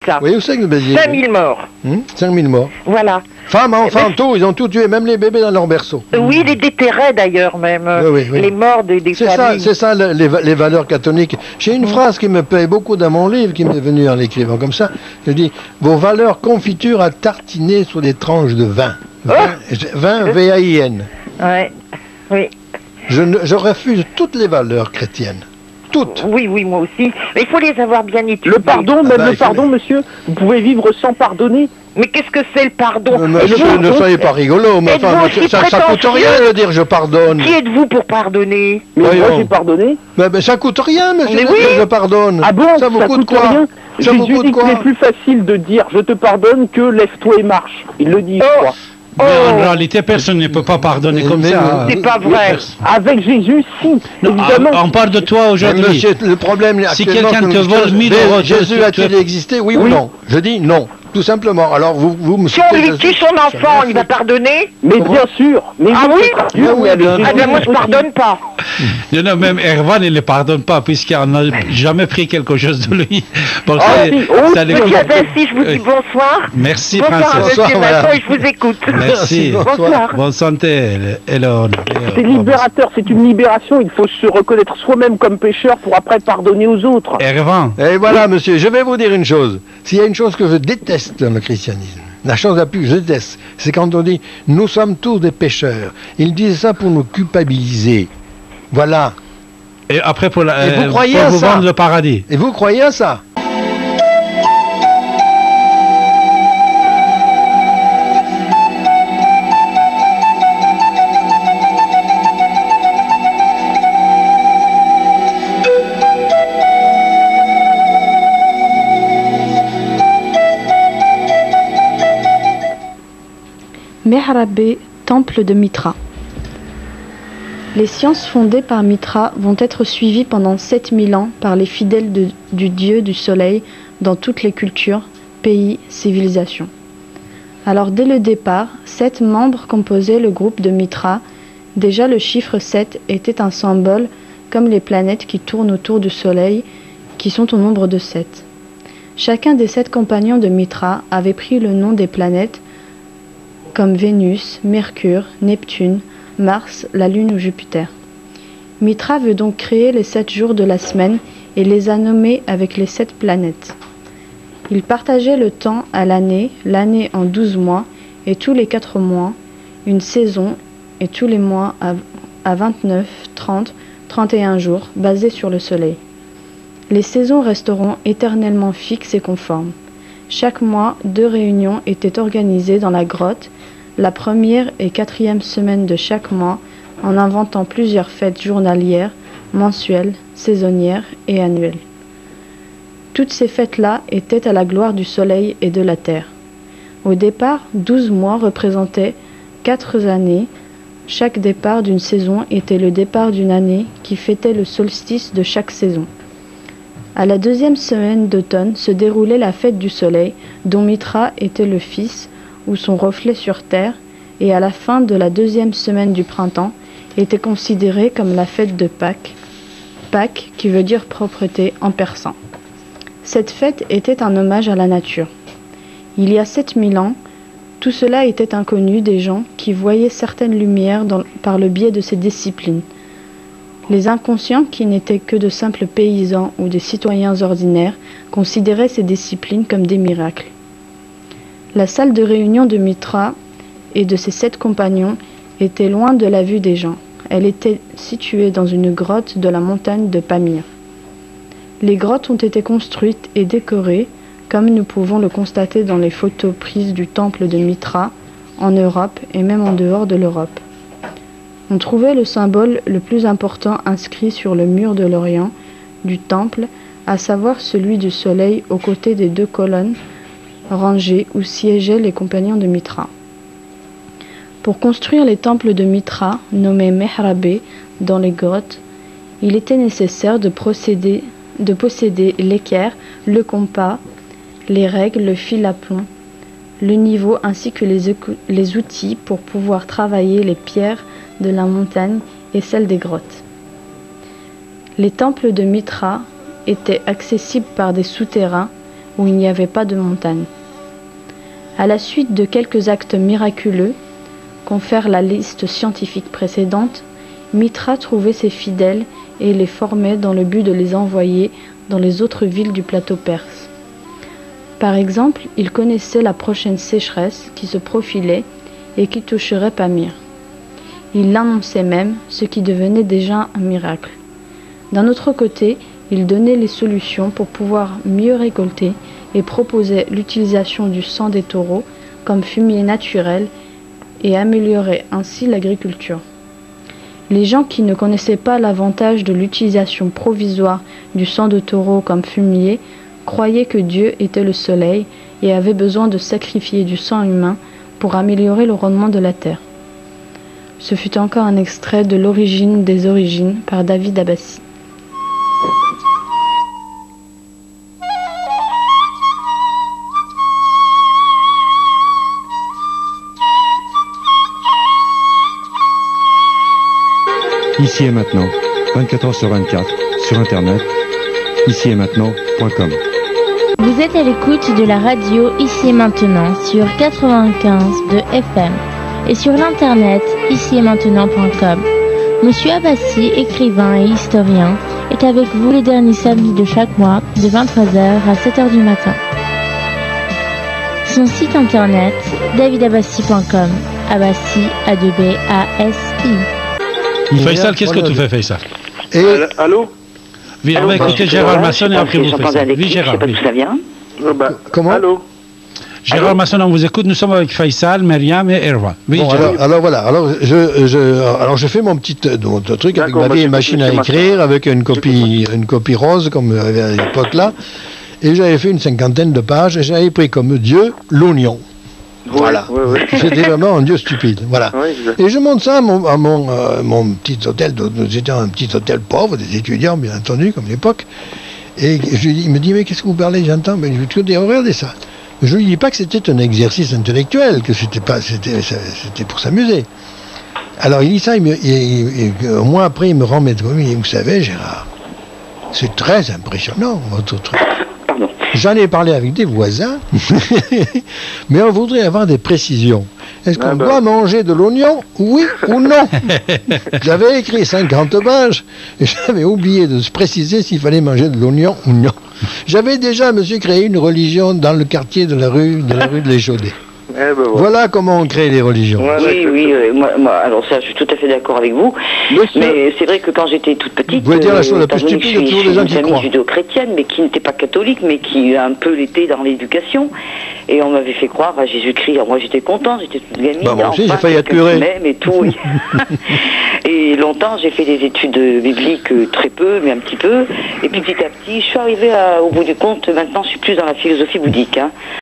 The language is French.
Ça. Oui, où c'est que le Béziers? 5000 morts. 5000 morts. Voilà. Femmes, enfants, tout, ils ont tout tué, même les bébés dans leur berceau. Oui, les déterraient d'ailleurs même. Oui, oui. Les morts des familles. C'est ça les valeurs catholiques. J'ai une phrase qui me plaît beaucoup dans mon livre, qui m'est venue en l'écrivant comme ça. Je dis, vos valeurs confiture à tartiner sur des tranches de vin. Vin, V-A-I-N. Ouais, oui. Je refuse toutes les valeurs chrétiennes. Toutes. Oui, moi aussi. Mais il faut les avoir bien étudiées. Le pardon, pardon, monsieur, vous pouvez vivre sans pardonner. Mais qu'est-ce que c'est le pardon? Monsieur, ne soyez pas rigolo, mais enfin, ça coûte rien de dire je pardonne. Qui êtes-vous pour pardonner? Mais moi j'ai pardonné. Mais ça coûte rien, monsieur, mais de oui. dire je pardonne. Ah bon, ça vous coûte quoi? Rien. Ça vous Jésus coûte dit quoi? qu'il est plus facile de dire je te pardonne que lève-toi et marche. Il le dit, je crois. Mais en réalité, personne ne peut pas pardonner comme ça. C'est pas vrai. Avec Jésus, si, évidemment. On parle de toi aujourd'hui. Monsieur, le problème, si quelqu'un te vole 1000 euros, Jésus a-t-il existé, oui ou non? Je dis non. Tout simplement. Alors vous me si on lui tue son enfant, il va pardonner? Mais bien sûr. Mais ah oui? Moi je pardonne pas. Non, même Erwan, il ne pardonne pas puisqu'on n'a jamais pris quelque chose de lui. Monsieur Adelsi, je vous dis bonsoir. Merci, bonsoir, monsieur Masson, je vous écoute. Merci. Bonsoir. Bonne santé, Hélène. C'est libérateur, c'est une libération. Il faut se reconnaître soi-même comme pécheur pour après pardonner aux autres. Erwan. Et voilà, monsieur, je vais vous dire une chose. S'il y a une chose que je déteste dans le christianisme, la chose la plus que je déteste, c'est quand on dit « nous sommes tous des pécheurs ». Ils disent ça pour nous culpabiliser. Voilà. Et après pour vous croyez à vous ça? vendre le paradis. Et vous croyez à ça? Mehrabê, temple de Mitra. Les sciences fondées par Mitra vont être suivies pendant 7000 ans par les fidèles du dieu du soleil dans toutes les cultures, pays, civilisations. Alors dès le départ, 7 membres composaient le groupe de Mitra. Déjà le chiffre 7 était un symbole comme les planètes qui tournent autour du soleil, qui sont au nombre de 7. Chacun des 7 compagnons de Mitra avait pris le nom des planètes comme Vénus, Mercure, Neptune, Mars, la Lune ou Jupiter. Mitra veut donc créer les 7 jours de la semaine et les a nommés avec les 7 planètes. Il partageait le temps à l'année en 12 mois et tous les 4 mois, une saison et tous les mois à 29, 30, 31 jours basés sur le soleil. Les saisons resteront éternellement fixes et conformes. Chaque mois, 2 réunions étaient organisées dans la grotte, la première et 4e semaine de chaque mois, en inventant plusieurs fêtes journalières, mensuelles, saisonnières et annuelles. Toutes ces fêtes-là étaient à la gloire du soleil et de la terre. Au départ, 12 mois représentaient 4 années. Chaque départ d'une saison était le départ d'une année qui fêtait le solstice de chaque saison. À la 2e semaine d'automne se déroulait la fête du soleil, dont Mitra était le fils, ou son reflet sur terre, et à la fin de la 2e semaine du printemps, était considérée comme la fête de Pâques, Pâques qui veut dire propreté en persan. Cette fête était un hommage à la nature. Il y a 7000 ans, tout cela était inconnu des gens qui voyaient certaines lumières par le biais de ces disciplines. Les inconscients, qui n'étaient que de simples paysans ou des citoyens ordinaires, considéraient ces disciplines comme des miracles. La salle de réunion de Mitra et de ses 7 compagnons était loin de la vue des gens. Elle était située dans une grotte de la montagne de Pamir. Les grottes ont été construites et décorées, comme nous pouvons le constater dans les photos prises du temple de Mitra, en Europe et même en dehors de l'Europe. On trouvait le symbole le plus important inscrit sur le mur de l'Orient du temple, à savoir celui du soleil aux côtés des 2 colonnes rangées où siégeaient les compagnons de Mitra. Pour construire les temples de Mitra, nommés Mehrabê, dans les grottes, il était nécessaire de posséder l'équerre, le compas, les règles, le fil à plomb, le niveau ainsi que les outils pour pouvoir travailler les pierres de la montagne et celles des grottes. Les temples de Mitra étaient accessibles par des souterrains où il n'y avait pas de montagne. À la suite de quelques actes miraculeux, confère la liste scientifique précédente, Mitra trouvait ses fidèles et les formait dans le but de les envoyer dans les autres villes du plateau perse. Par exemple, il connaissait la prochaine sécheresse qui se profilait et qui toucherait Pamir. Il l'annonçait même, ce qui devenait déjà un miracle. D'un autre côté, il donnait les solutions pour pouvoir mieux récolter et proposait l'utilisation du sang des taureaux comme fumier naturel et améliorait ainsi l'agriculture. Les gens qui ne connaissaient pas l'avantage de l'utilisation provisoire du sang de taureau comme fumier croyaient que Dieu était le soleil et avait besoin de sacrifier du sang humain pour améliorer le rendement de la terre. Ce fut encore un extrait de L'origine des origines par David Abbassi. Ici et maintenant, 24 heures sur 24, sur internet, ici-et-maintenant.com. Vous êtes à l'écoute de la radio Ici et Maintenant sur 95 de FM et sur l'internet ici-et-maintenant.com. Monsieur Abbassi, écrivain et historien, est avec vous les derniers samedis de chaque mois de 23h à 7h du matin. Son site internet davidabassi.com. Abbassi A2B-A-S-I. Faisal, qu'est-ce que tu fais, Faisal? Et Allô? Oui, on va écouter Gérard Masson et après vous, Faisal. Oui, Gérard. Je sais pas d'où ça vient. comment Allô? Gérard Masson, on vous écoute. Nous sommes avec Faisal, Myriam et Erwan. Oui, Bon, Gérard. alors voilà, alors je fais mon petit truc avec D'accord, ma vieille bah, machine à c'est écrire, avec une copie rose comme avait à l'époque là, et j'avais fait une 50aine de pages et j'avais pris comme dieu l'oignon. Voilà. Oui. J'étais vraiment un dieu stupide. Voilà. Oui, exact. Et je monte ça à mon petit hôtel. Nous étions un petit hôtel pauvre, des étudiants, bien entendu, comme l'époque. Et il me dit, mais qu'est-ce que vous parlez? J'entends. Mais je lui dis, regardez ça. Je ne lui dis pas que c'était un exercice intellectuel, que c'était pour s'amuser. Alors il dit ça, un mois après, il me rend mes documents. Il dit, vous savez, Gérard, c'est très impressionnant, votre truc. J'en ai parlé avec des voisins, mais on voudrait avoir des précisions. Est-ce qu'on doit manger de l'oignon, oui ou non? J'avais écrit 50 pages et j'avais oublié de se préciser s'il fallait manger de l'oignon ou non. J'avais déjà, monsieur, créé une religion dans le quartier de la rue de l'Échaudé. Voilà comment on crée les religions. Oui, moi, alors ça, je suis tout à fait d'accord avec vous. Mais c'est vrai que quand j'étais toute petite, vous voulez dire la chose la plus stupide, il y a toujours des gens qui croient. Une famille judéo-chrétienne, mais qui n'était pas catholique, mais qui a un peu l'était dans l'éducation. Et on m'avait fait croire à Jésus-Christ. Alors moi, j'étais contente, j'étais toute gamine. Moi aussi, j'ai failli être curé. Même et tout. Et longtemps, j'ai fait des études bibliques, très peu, mais un petit peu. Et puis petit à petit, je suis arrivée au bout du compte. Maintenant, je suis plus dans la philosophie bouddhique.